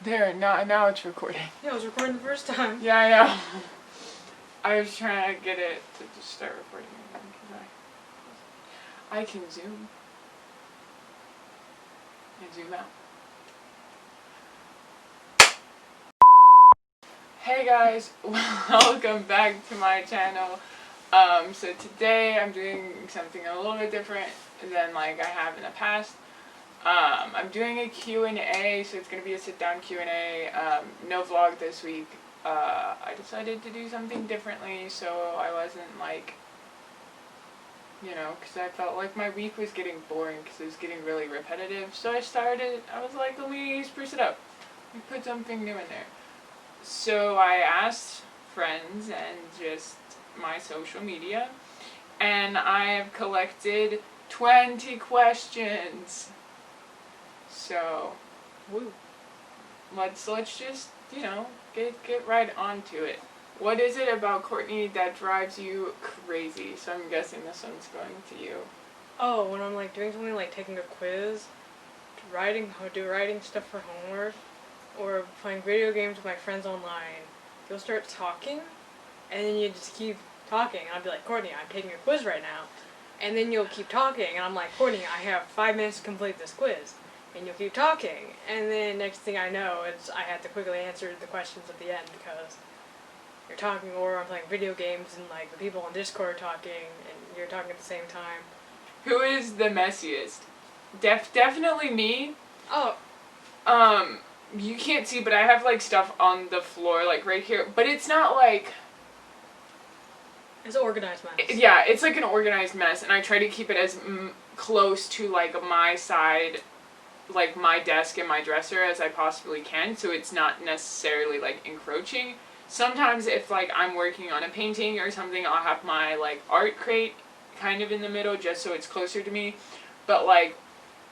There, now it's recording. Yeah, it was recording the first time. Yeah, I know. I was trying to get it to just start recording again because I can zoom and zoom out. Hey guys, welcome back to my channel. So today I'm doing something a little bit different than like I have in the past. I'm doing a Q&A, so it's going to be a sit-down Q&A. No vlog this week. I decided to do something differently, so I wasn't like, because I felt like my week was getting boring because it was getting really repetitive. So I was like, let me spruce it up and put something new in there. So I asked friends and just my social media, and I have collected 20 questions. So, Woo. let's just, get right onto it. What is it about Courtney that drives you crazy? So I'm guessing this one's going to you. Oh, when I'm like doing something like taking a quiz, writing stuff for homework, or playing video games with my friends online, you'll start talking, and then you just keep talking. And I'll be like, Courtney, I'm taking a quiz right now. And then you'll keep talking, and I'm like, Courtney, I have 5 minutes to complete this quiz. And you'll keep talking, and then next thing I know, I have to quickly answer the questions at the end because you're talking, or I'm playing video games and like the people on Discord are talking, and you're talking at the same time. Who is the messiest? Definitely me. Oh. You can't see, but I have like stuff on the floor, like right here. But it's not like... It's an organized mess. Yeah, it's like an organized mess, and I try to keep it as close to like my side, like my desk and my dresser as I possibly can, so it's not necessarily like encroaching. Sometimes if like I'm working on a painting or something, I'll have my like art crate kind of in the middle just so it's closer to me, but like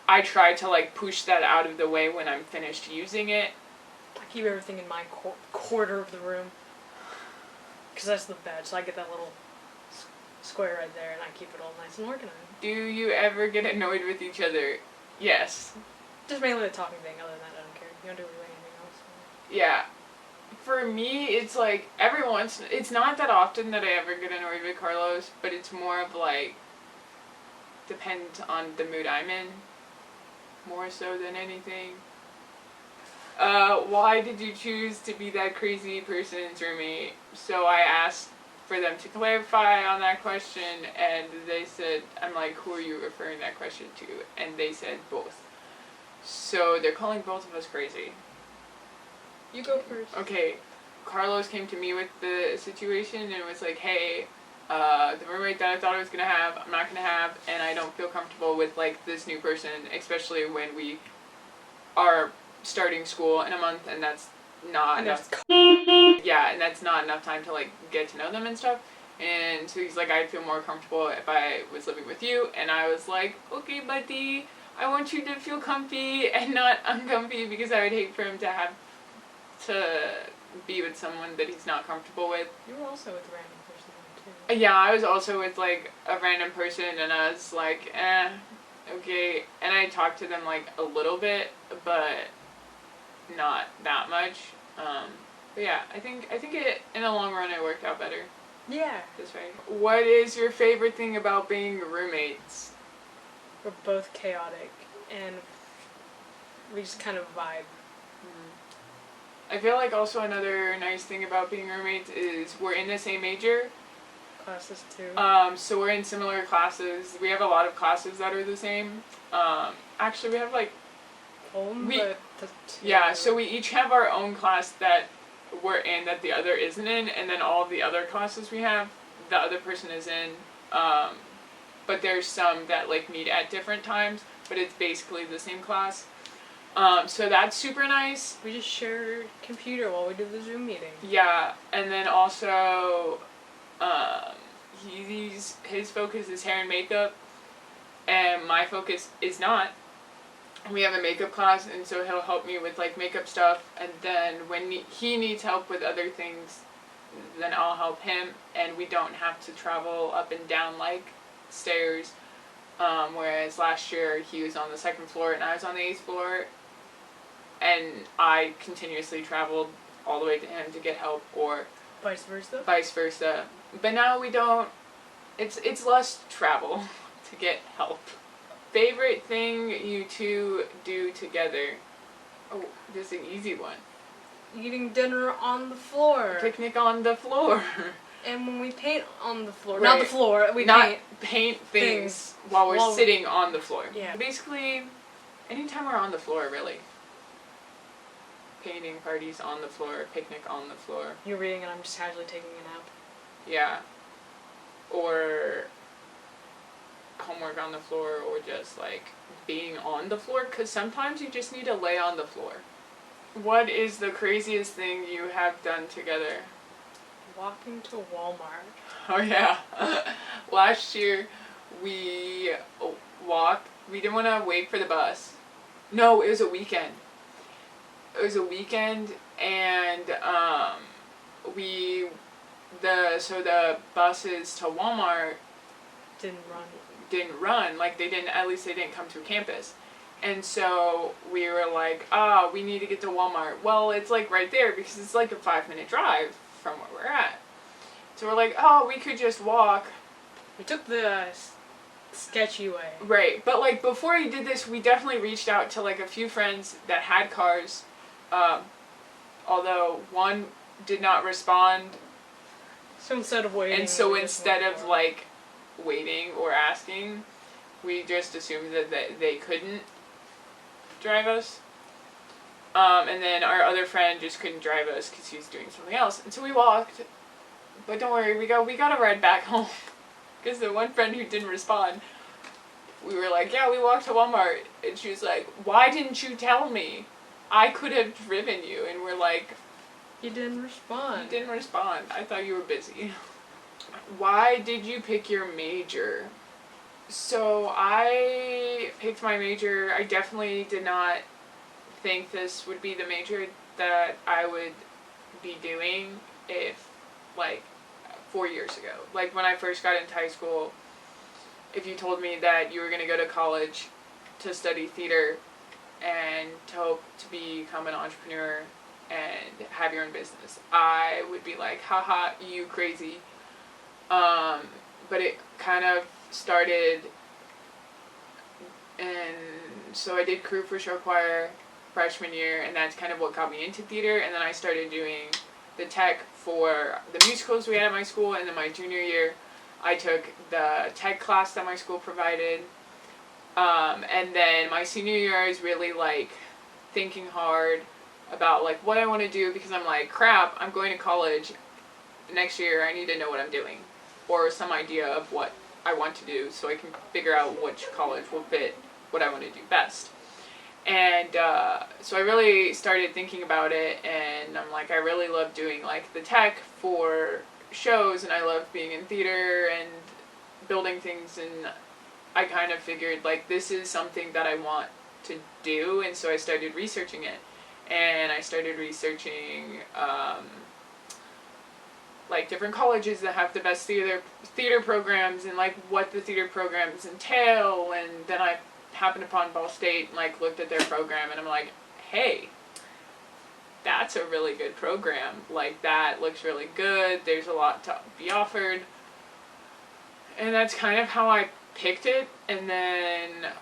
I try to like push that out of the way when I'm finished using it. I keep everything in my quarter of the room because that's the bed, so I get that little square right there and I keep it all nice and organized. Do you ever get annoyed with each other? Yes. Just mainly the talking thing. Other than that, I don't care. You don't do really anything else. Yeah. For me, it's like it's not that often that I ever get annoyed with Carlos, but it's more of like, depends on the mood I'm in, more so than anything. Why did you choose to be that crazy person's roommate? So I asked for them to clarify on that question, and they said, I'm like, who are you referring that question to? And they said both. So they're calling both of us crazy. You go first. Okay, Carlos came to me with the situation and was like, hey, the roommate that I thought I was going to have, I'm not going to have, and I don't feel comfortable with like this new person, especially when we are starting school in a month, and that's not enough. Yeah, and that's not enough time to like get to know them and stuff. And so he's like, I'd feel more comfortable if I was living with you. And I was like, okay, buddy, I want you to feel comfy and not uncomfy, because I would hate for him to have to be with someone that he's not comfortable with. You were also with a random person too. Yeah, I was also with like a random person, and I was like, okay. And I talked to them like a little bit, but not that much. But yeah, I think it in the long run it worked out better. Yeah. This way. What is your favorite thing about being roommates? We're both chaotic, and we just kind of vibe. I feel like also another nice thing about being roommates is we're in the same major. Classes too. So we're in similar classes. We have a lot of classes that are the same. Actually, we have like... Yeah, so we each have our own class that we're in that the other isn't in, and then all of the other classes we have, the other person is in. But there's some that like meet at different times, but it's basically the same class. So that's super nice. We just share a computer while we do the Zoom meeting. Yeah, and then also, his focus is hair and makeup, and my focus is not. We have a makeup class, and so he'll help me with like makeup stuff, and then when he needs help with other things, then I'll help him, and we don't have to travel up and down like stairs. Whereas last year he was on the 2nd floor and I was on the 8th floor, and I continuously traveled all the way to him to get help, or Vice versa. vice versa. But now we don't. It's less travel to get help. Favorite thing you two do together? Oh, this is an easy one. Eating dinner on the floor. Picnic on the floor. And when we paint on the floor. Right. Not the floor, we Not paint. paint things while we're sitting on the floor. Yeah. Basically, anytime we're on the floor, really. Painting parties on the floor, picnic on the floor. You're reading and I'm just casually taking a nap. Yeah. Or homework on the floor, or just like being on the floor, because sometimes you just need to lay on the floor. What is the craziest thing you have done together? Walking to Walmart. Oh yeah. Last year we walked. We didn't want to wait for the bus. No, it was a weekend. It was a weekend, and the buses to Walmart didn't run. Like they didn't. At least they didn't come through campus. And so we were like, we need to get to Walmart. Well, it's like right there because it's like a 5-minute drive from where we're at. So we're like, we could just walk. We took the sketchy way. Right, but like before we did this, we definitely reached out to like a few friends that had cars. Although one did not respond. So instead of waiting. And so instead of like waiting or asking, we just assumed that they couldn't drive us. And then our other friend just couldn't drive us because he was doing something else. And so we walked. But don't worry, we got a ride back home. Because the one friend who didn't respond, we were like, yeah, we walked to Walmart. And she was like, why didn't you tell me? I could have driven you. And we're like, you didn't respond. You didn't respond. I thought you were busy. Why did you pick your major? So I picked my major. I definitely did not think this would be the major that I would be doing if, like, 4 years ago. Like, when I first got into high school, if you told me that you were going to go to college to study theater and to hope to become an entrepreneur and have your own business, I would be like, haha, you crazy. But it kind of started, and so I did crew for show choir freshman year, and that's kind of what got me into theater. And then I started doing the tech for the musicals we had at my school, and then my junior year I took the tech class that my school provided. And then my senior year I was really like thinking hard about like what I want to do, because I'm like, crap, I'm going to college next year, I need to know what I'm doing, or some idea of what I want to do so I can figure out which college will fit what I want to do best. And so I really started thinking about it, and I'm like, I really love doing like the tech for shows, and I love being in theater and building things, and I kind of figured like this is something that I want to do, and so I started researching it. And I started researching like different colleges that have the best theater programs, and like what the theater programs entail. And then I happened upon Ball State and like looked at their program, and I'm like, hey, that's a really good program. Like that looks really good. There's a lot to be offered. And that's kind of how I picked it. And then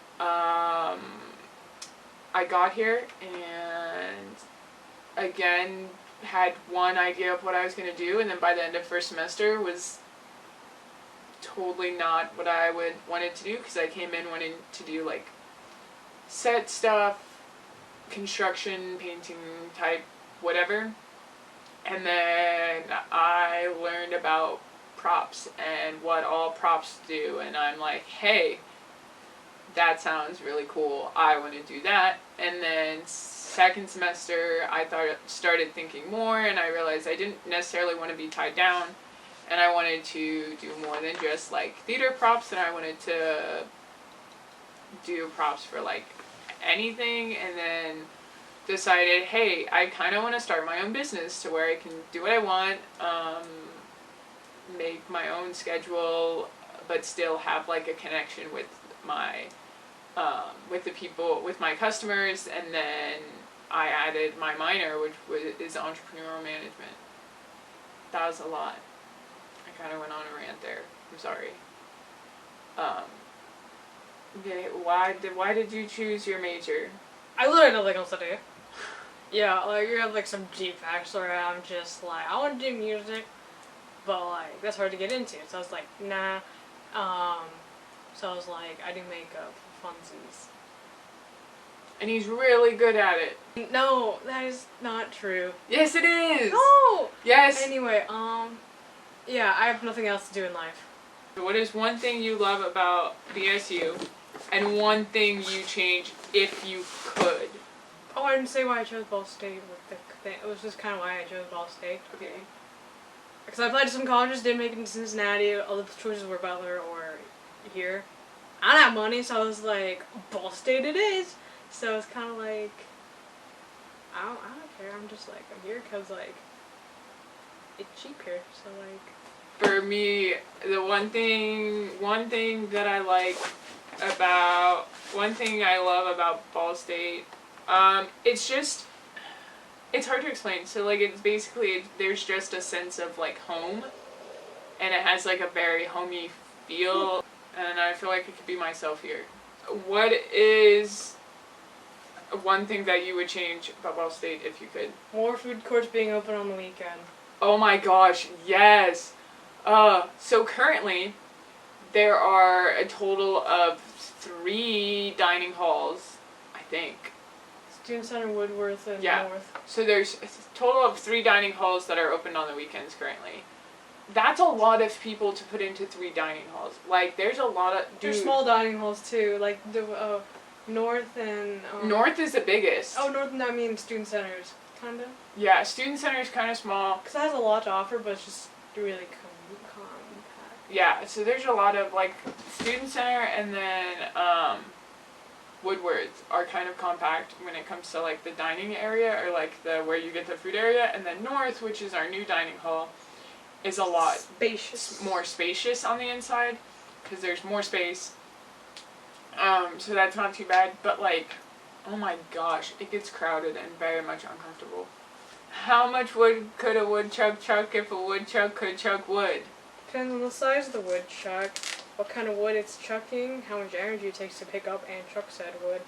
I got here and again had one idea of what I was going to do, and then by the end of first semester was totally not what I wanted to do, because I came in wanting to do like set stuff, construction, painting type, whatever. And then I learned about props and what all props do, and I'm like, hey, that sounds really cool, I want to do that. And then second semester I started thinking more, and I realized I didn't necessarily want to be tied down, and I wanted to do more than just like theater props, and I wanted to do props for like anything. And then decided, hey, I kind of want to start my own business to where I can do what I want, make my own schedule, but still have like a connection with my with the people, with my customers. And then I added my minor, which is entrepreneurial management. That was a lot. I kind of went on a rant there. I'm sorry. Okay, why did you choose your major? I literally had nothing else to do. Yeah, like you have like some deep backstory. I'm just like, I want to do music, but like that's hard to get into. So I was like, nah. So I was like, I do makeup for funsies. And he's really good at it. No, that is not true. Yes, it is. No. Yes. Anyway, yeah, I have nothing else to do in life. What is one thing you love about BSU, and one thing you change if you could? Oh, I didn't say why I chose Ball State with the thing. It was just kind of why I chose Ball State. Okay. Because I applied to some colleges, didn't make it into Cincinnati. All the choices were Butler or here. I don't have money, so I was like, Ball State it is. So it's kind of like, I don't care. I'm just like, I'm here because like, it's cheap here. So like. For me, the one thing that I like about, one thing I love about Ball State, it's just, it's hard to explain. So like, it's basically, there's just a sense of like home, and it has like a very homey feel, and I feel like I could be myself here. What is one thing that you would change about Ball State if you could? More food courts being open on the weekend. Oh my gosh, yes! So currently, there are a total of 3 dining halls, I think. Student Center, Woodworth, and Yeah. North. So there's a total of 3 dining halls that are open on the weekends currently. That's a lot of people to put into 3 dining halls. Like, there's a lot of... There's small dining halls too, like the North and... North is the biggest. Oh, North, no, I mean Student Centers, kinda. Yeah, Student Center is kind of small. Because it has a lot to offer, but it's just really compact. Yeah, so there's a lot of, like, Student Center and then, Woodworth are kind of compact when it comes to, like, the dining area, or, like, the where you get the food area. And then North, which is our new dining hall, is a lot spacious. More spacious on the inside, because there's more space. So that's not too bad, but, like, oh my gosh, it gets crowded and very much uncomfortable. How much wood could a woodchuck chuck if a woodchuck could chuck wood? Depends on the size of the woodchuck, what kind of wood it's chucking, how much energy it takes to pick up and chuck said wood.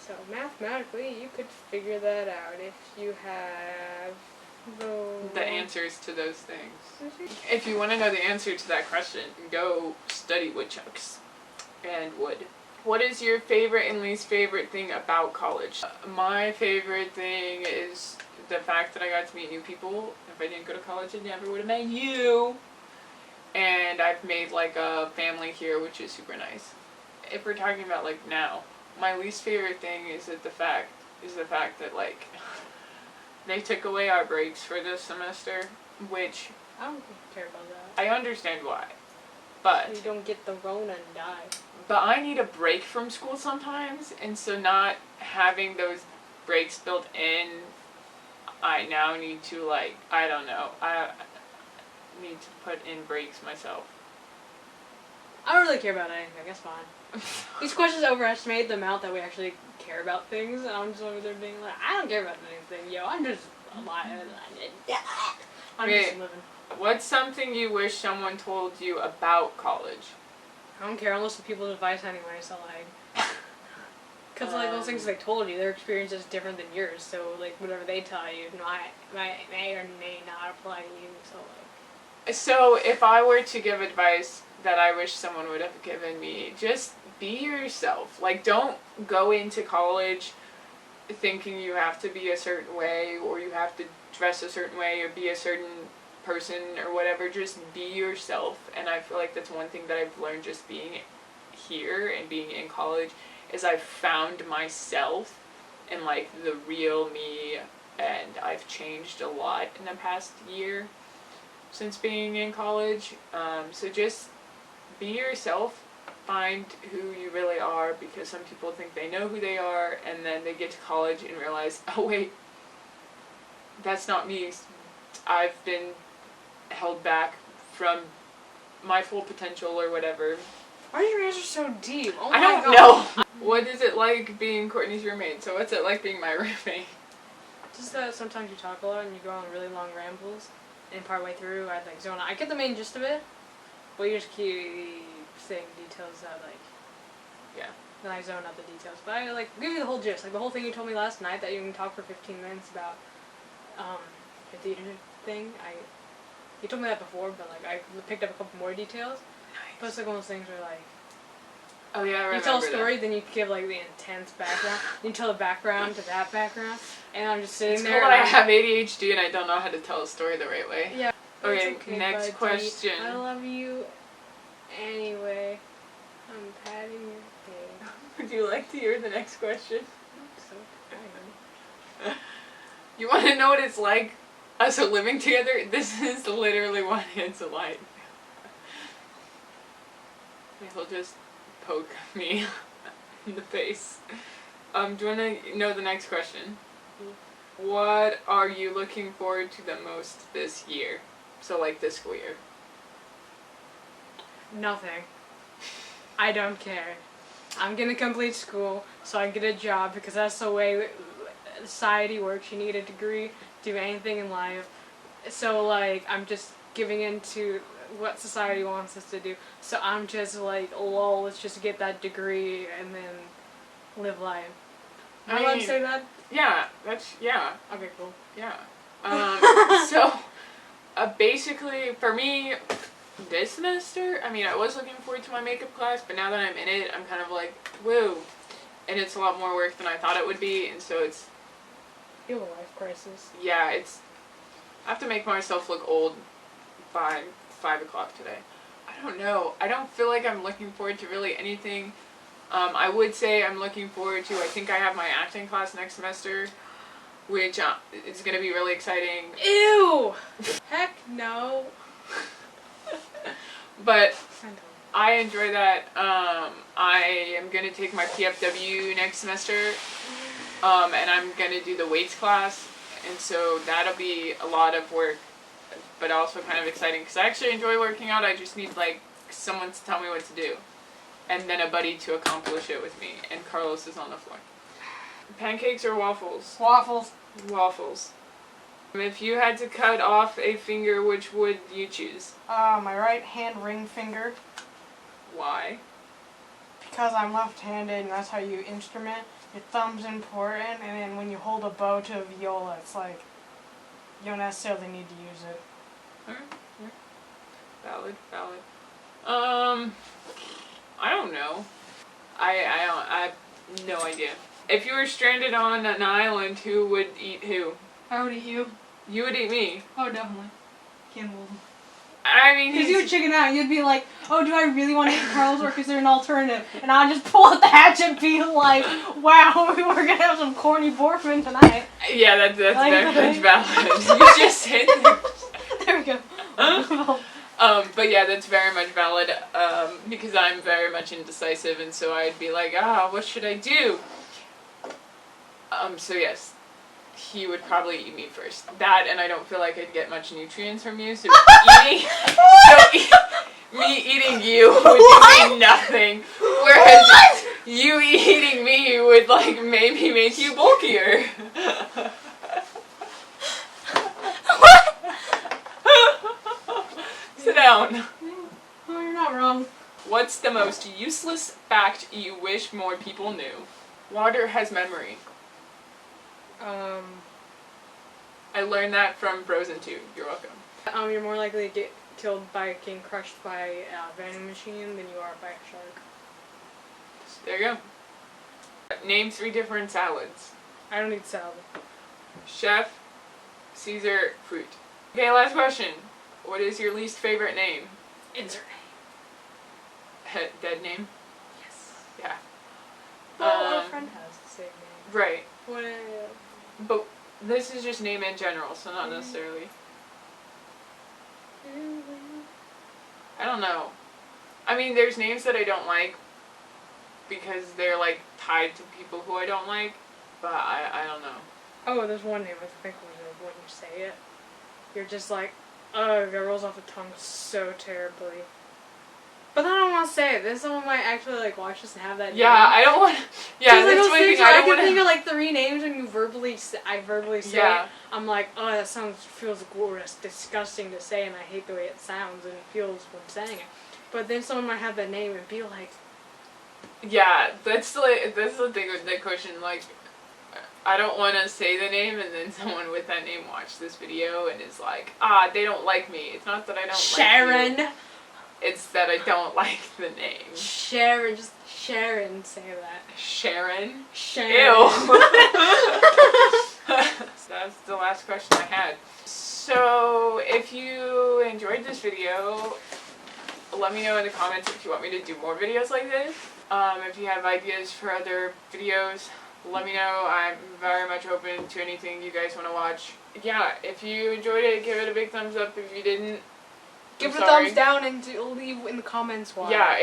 So mathematically, you could figure that out if you have the answers to those things. If you want to know the answer to that question, go study woodchucks and wood. What is your favorite and least favorite thing about college? My favorite thing is the fact that I got to meet new people. If I didn't go to college, I never would have met you. And I've made like a family here, which is super nice. If we're talking about like now, my least favorite thing is the fact that like they took away our breaks for this semester, which I don't care about that. I understand why, but you don't get the Rona and die. But I need a break from school sometimes, and so not having those breaks built in, I now need to like, I don't know, I need to put in breaks myself. I don't really care about anything, it's fine. These questions overestimate the amount that we actually care about things, and I'm just over there being like, I don't care about anything, yo, I'm just alive. I'm Okay. just living. What's something you wish someone told you about college? I don't care, I'm listening to people's advice anyway, so like... Because like those things they told you, their experience is different than yours, so like whatever they tell you may or may not apply to you, so like... So if I were to give advice that I wish someone would have given me, just be yourself. Like, don't go into college thinking you have to be a certain way, or you have to dress a certain way, or be a certain person, or whatever. Just be yourself. And I feel like that's one thing that I've learned just being here and being in college, is I've found myself and like the real me, and I've changed a lot in the past year since being in college. So just be yourself, find who you really are, because some people think they know who they are, and then they get to college and realize, oh wait, that's not me. I've been held back from my full potential or whatever. Why are your answers so deep? Oh I my don't God. know. What is it like being Courtney's roommate? So what's it like being my roommate? Just that sometimes you talk a lot and you go on really long rambles, and partway through I'd like zone out. I get the main gist of it, but you just keep saying details that like, Yeah. then I zone out the details. But I like give you the whole gist, like the whole thing you told me last night that you can talk for 15 minutes about the theater thing. You told me that before, but like I picked up a couple more details. Nice. But it's like one of those things where like. Oh yeah, I remember You tell a story, that. then you give like the intense background. You tell the background to that background, and I'm just sitting It's there. cool that I have ADHD and I don't know how to tell a story the right way. Yeah. Okay, It's okay, next buddy. question. I love you. Anyway, I'm patting your head. Would you like to hear the next question? I'm so tired. You want to know what it's like us living together? This is literally what it's like. He'll just poke me in the face. Do you want to know the next question? What are you looking forward to the most this year? So like this school year. Nothing. I don't care. I'm gonna complete school so I can get a job because that's the way society works. You need a degree to do anything in life. So like I'm just giving into what society wants us to do. So I'm just like, lol, let's just get that degree and then live life. Am I allowed to say that? Yeah, yeah. Okay, cool. Yeah. Basically, for me, this semester, I mean, I was looking forward to my makeup class, but now that I'm in it, I'm kind of like, woo. And it's a lot more work than I thought it would be, and so it's... You have a life crisis. Yeah, it's... I have to make myself look old by 5 o'clock today. I don't know. I don't feel like I'm looking forward to really anything. I would say I'm looking forward to, I think I have my acting class next semester, which is going to be really exciting. Ew! Heck no. But I enjoy that. I am going to take my PFW next semester, and I'm going to do the weights class, and so that'll be a lot of work, but also kind of exciting because I actually enjoy working out. I just need like someone to tell me what to do, and then a buddy to accomplish it with me, and Carlos is on the floor. Pancakes or waffles? Waffles. Waffles. If you had to cut off a finger, which would you choose? My right hand ring finger. Why? Because I'm left-handed and that's how you instrument. Your thumb's important, and then when you hold a bow to a viola, it's like you don't necessarily need to use it. Valid. I don't know. I have no idea. If you were stranded on an island, who would eat who? I would eat you. You would eat me. Oh, definitely. Cannibalism. I mean, Because you would chicken out, and you'd be like, oh, do I really want to eat Carl's, or is there an alternative? And I'd just pull out the hatchet and be like, wow, we're going to have some corny Borkman tonight. Yeah, that's Like very much valid. You just said There we go. but yeah, that's very much valid, because I'm very much indecisive, and so I'd be like, what should I do? So yes, he would probably eat me first. That, and I don't feel like I'd get much nutrients from you, so me eating you would do me nothing, whereas you eating me would, like, maybe make you bulkier. Sit down. Oh, you're not wrong. What's the most useless fact you wish more people knew? Water has memory. I learned that from Frozen 2. You're welcome. You're more likely to get killed by getting crushed by a vending machine than you are by a shark. There you go. Name 3 different salads. I don't eat salad. Chef, Caesar, fruit. Okay, last question. What is your least favorite name? Insert Dead name? Yes. Yeah. Well, our friend has the same name. Right. What? But this is just name in general, so not necessarily. I don't know. I mean, there's names that I don't like because they're, like, tied to people who I don't like, but I don't know. Oh, there's one name I think when you say it, you're just like, oh, it rolls off the tongue so terribly. But then I don't want to say it. Then someone might actually like watch this and have that. Yeah, name. I don't want. Yeah, Like, that's one thing I I don't can want think to. of like 3 names and you verbally say Yeah. it. I'm like, oh, that feels gross, disgusting to say, and I hate the way it sounds and it feels when saying it. But then someone might have that name and be like, Yeah, that's the thing with the question. Like, I don't want to say the name, and then someone with that name watch this video and is like, they don't like me. It's not that I don't Sharon. like you. It's that I don't like the name. Sharon, just Sharon, say that. Sharon? Sharon. Ew. So that's the last question I had. So, if you enjoyed this video, let me know in the comments if you want me to do more videos like this. If you have ideas for other videos, let me know. I'm very much open to anything you guys want to watch. Yeah, if you enjoyed it, give it a big thumbs up. If you didn't, Give it I'm a sorry. thumbs down and leave in the comments why. Yeah,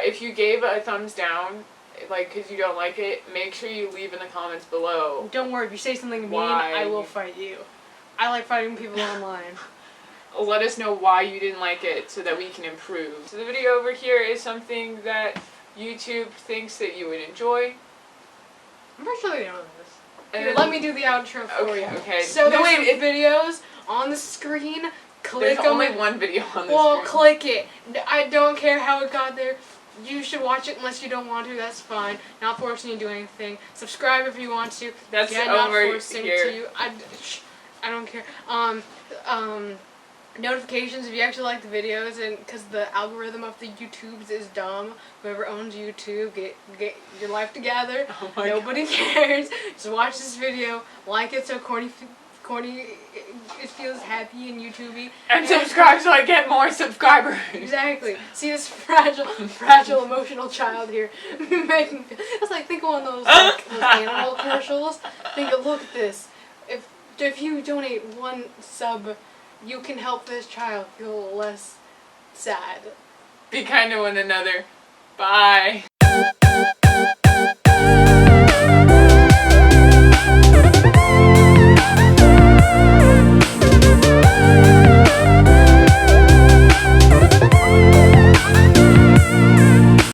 if you gave a thumbs down, like, because you don't like it, make sure you leave in the comments below. Don't worry, if you say something mean, Why I will fight you. I like fighting people online. Let us know why you didn't like it so that we can improve. So the video over here is something that YouTube thinks that you would enjoy. I'm pretty sure they know this. And Here, let me do the outro for you. Okay. So no, there's wait, videos on the screen. Click there's them. only one video on this Well, screen. click it. I don't care how it got there. You should watch it unless you don't want to. That's fine. Not forcing you to do anything. Subscribe if you want to. That's not over forcing here. to you. I don't care. Notifications if you actually like the videos, and because the algorithm of the YouTubes is dumb. Whoever owns YouTube, get your life together. Oh my Nobody cares. Just watch this video, like it so corny it feels happy and YouTubey. And subscribe so I get more subscribers. Exactly. See this fragile emotional child here making. It's like, think of one of those like animal commercials. Look at this. If you donate 1 sub, you can help this child feel less sad. Be kind to one another. Bye.